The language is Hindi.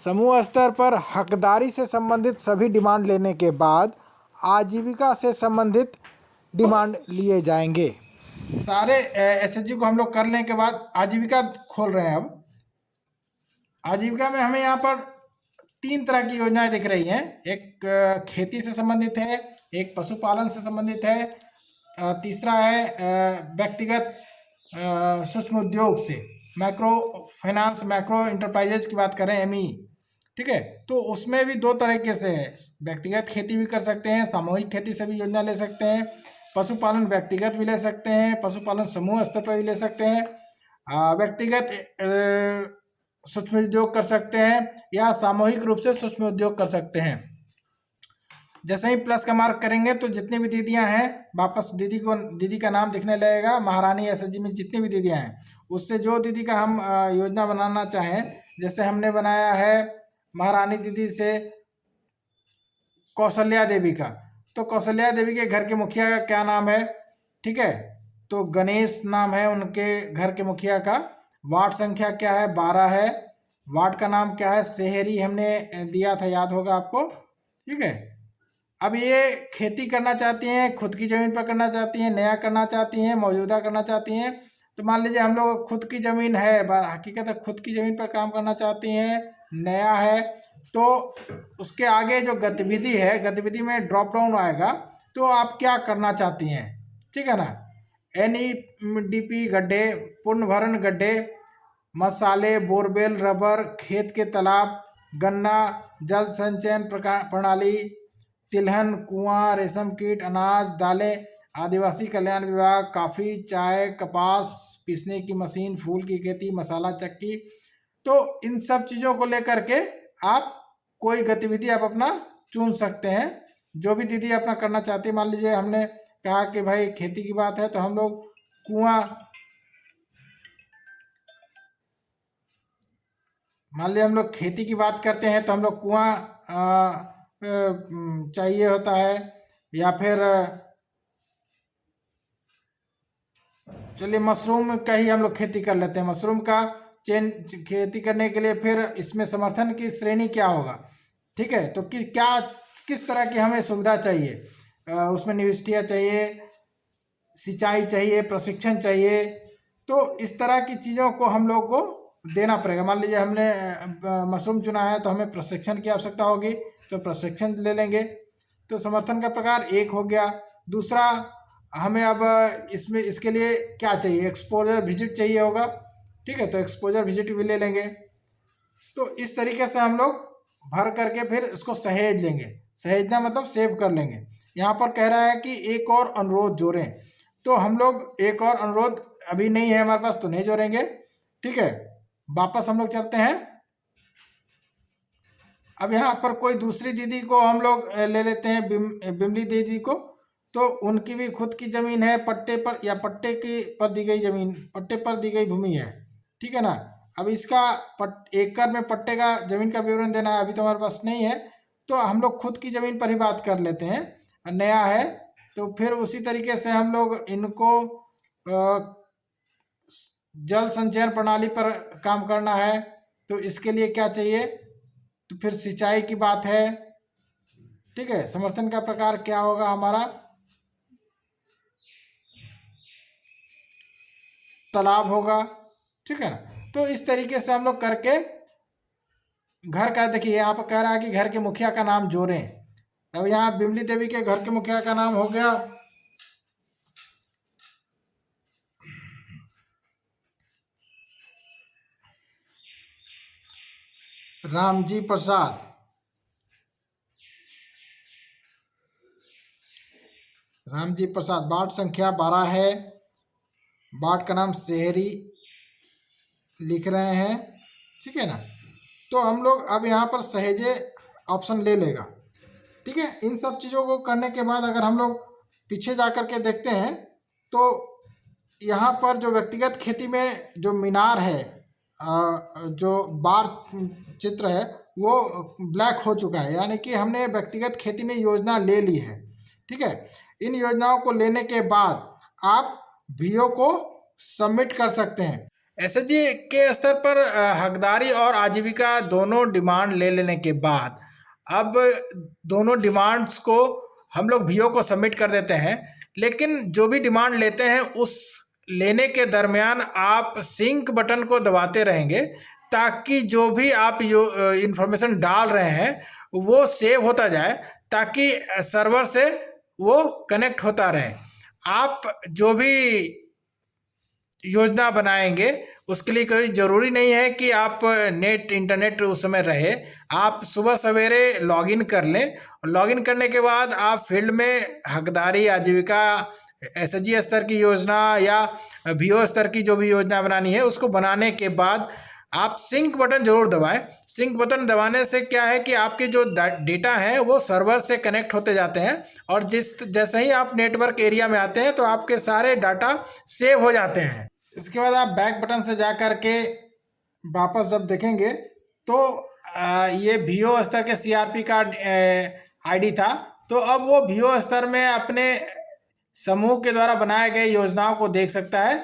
समूह स्तर पर हकदारी से संबंधित सभी डिमांड लेने के बाद आजीविका से संबंधित डिमांड लिए जाएंगे। सारे एसएचजी को हम लोग करने के बाद आजीविका खोल रहे हैं। अब आजीविका में हमें यहाँ पर 3 तरह की योजनाएं दिख रही हैं। एक खेती से संबंधित है, एक पशुपालन से संबंधित है, तीसरा है व्यक्तिगत सूक्ष्म उद्योग से, माइक्रो फाइनेंस, माइक्रो इंटरप्राइजेज की बात करें, एमई। ठीक है, तो उसमें भी 2 तरीके से है। व्यक्तिगत खेती भी कर सकते हैं, सामूहिक खेती से भी योजना ले सकते हैं, पशुपालन व्यक्तिगत भी ले सकते हैं, पशुपालन समूह स्तर पर भी ले सकते हैं, व्यक्तिगत सूक्ष्म उद्योग कर सकते हैं या सामूहिक रूप से सूक्ष्म उद्योग कर सकते हैं। जैसे ही प्लस का मार्क करेंगे तो जितनी भी दीदियां हैं, वापस दीदी का नाम दिखने लगेगा। महारानी एसएचजी में जितनी भी दीदियां हैं, उससे जो दीदी का हम योजना बनाना चाहें, जैसे हमने बनाया है महारानी दीदी से कौशल्या देवी का, तो कौशल्या देवी के घर के मुखिया का क्या नाम है? ठीक है, तो गणेश नाम है उनके घर के मुखिया का। वार्ड संख्या क्या है? 12 है। वार्ड का नाम क्या है? सेहरी हमने दिया था, याद होगा आपको। ठीक है, अब ये खेती करना चाहती हैं, खुद की ज़मीन पर करना चाहती हैं, नया करना चाहती हैं, मौजूदा करना चाहती हैं। तो मान लीजिए हम लोग खुद की ज़मीन है, हकीकत है खुद की ज़मीन पर काम करना चाहती हैं, नया है, तो उसके आगे जो गतिविधि है, गतिविधि में ड्रॉप डाउन आएगा, तो आप क्या करना चाहती हैं? ठीक है ना। NEDP गड्ढे, पुनर्भरण गड्ढे, मसाले, बोरवेल, रबर, खेत के तालाब, गन्ना, जल संचयन प्रणाली, तिलहन, कुआं, रेशम कीट, अनाज, दालें, आदिवासी कल्याण विभाग, काफ़ी, चाय, कपास, पीसने की मशीन, फूल की खेती, मसाला चक्की। तो इन सब चीज़ों को लेकर के आप कोई गतिविधि आप अपना चुन सकते हैं, जो भी दीदी अपना करना चाहती है। मान लीजिए हमने कहा कि भाई खेती की बात है, तो हम लोग कुआं, मान लीजिए हम लोग खेती की बात करते हैं, तो हम लोग कुआं चाहिए होता है, या फिर चलिए मशरूम का ही हम लोग खेती कर लेते हैं। मशरूम का खेती करने के लिए फिर इसमें समर्थन की श्रेणी क्या होगा? ठीक है, तो किस तरह की हमें सुविधा चाहिए? उसमें निविष्टिया चाहिए, सिंचाई चाहिए, प्रशिक्षण चाहिए। तो इस तरह की चीज़ों को हम लोग को देना पड़ेगा। मान लीजिए हमने मशरूम चुना है, तो हमें प्रशिक्षण की आवश्यकता होगी, तो प्रशिक्षण ले लेंगे। तो समर्थन का प्रकार एक हो गया। दूसरा, हमें अब इसके लिए क्या चाहिए? एक्सपोजर विजिट चाहिए होगा। ठीक है, तो एक्सपोजर विजिट भी ले लेंगे। तो इस तरीके से हम लोग भर करके फिर इसको सहेज लेंगे। सहेजना मतलब सेव कर लेंगे। यहाँ पर कह रहा है कि एक और अनुरोध जोड़ें, तो हम लोग एक और अनुरोध अभी नहीं है हमारे पास, तो नहीं जोड़ेंगे। ठीक है, वापस हम लोग चलते हैं। अब यहाँ पर कोई दूसरी दीदी को हम लोग ले लेते हैं, बिमली दीदी को। तो उनकी भी खुद की ज़मीन है, पट्टे पर या पट्टे की पर दी गई ज़मीन, पट्टे पर दी गई भूमि है। ठीक है ना। अब इसका एकड़ में पट्टे का ज़मीन का विवरण देना है, अभी तो हमारे पास नहीं है, तो हम लोग खुद की ज़मीन पर ही बात कर लेते हैं। नया है तो फिर उसी तरीके से हम लोग इनको जल संचयन प्रणाली पर काम करना है, तो इसके लिए क्या चाहिए? तो फिर सिंचाई की बात है। ठीक है, समर्थन का प्रकार क्या होगा हमारा? तालाब होगा। ठीक है ना। तो इस तरीके से हम लोग करके घर का, देखिए यहाँ पर कह रहा है कि घर के मुखिया का नाम जोड़ें। अब यहाँ बिमली देवी के घर के मुखिया का नाम हो गया रामजी प्रसाद। रामजी प्रसाद, वार्ड संख्या 12 है, वार्ड का नाम सेहरी लिख रहे हैं। ठीक है ना। तो हम लोग अब यहाँ पर सहेजे ऑप्शन ले लेगा। ठीक है, इन सब चीज़ों को करने के बाद अगर हम लोग पीछे जा कर के देखते हैं, तो यहाँ पर जो व्यक्तिगत खेती में जो मीनार है, जो बार चित्र है, वो ब्लैक हो चुका है, यानी कि हमने व्यक्तिगत खेती में योजना ले ली है। ठीक है, इन योजनाओं को लेने के बाद आप VO को सबमिट कर सकते हैं। एसएचजी के स्तर पर हकदारी और आजीविका दोनों डिमांड ले लेने के बाद अब दोनों डिमांड्स को हम लोग वीओ को सबमिट कर देते हैं। लेकिन जो भी डिमांड लेते हैं उस लेने के दरमियान आप सिंक बटन को दबाते रहेंगे ताकि जो भी आप इंफॉर्मेशन डाल रहे हैं वो सेव होता जाए, ताकि सर्वर से वो कनेक्ट होता रहे। आप जो भी योजना बनाएंगे उसके लिए कोई ज़रूरी नहीं है कि आप नेट इंटरनेट उस समय रहे। आप सुबह सवेरे लॉगिन कर लें, लॉगिन करने के बाद आप फील्ड में हकदारी आजीविका एसएचजी स्तर की योजना या वीओ स्तर की जो भी योजना बनानी है उसको बनाने के बाद आप सिंक बटन जरूर दबाएं। सिंक बटन दबाने से क्या है कि आपके जो डेटा हैं वो सर्वर से कनेक्ट होते जाते हैं और जैसे ही आप नेटवर्क एरिया में आते हैं तो आपके सारे डाटा सेव हो जाते हैं। इसके बाद आप बैक बटन से जा कर के वापस जब देखेंगे तो ये वीओ स्तर के सीआरपी का आईडी था, तो अब वो वीओ स्तर में अपने समूह के द्वारा बनाए गए योजनाओं को देख सकता है।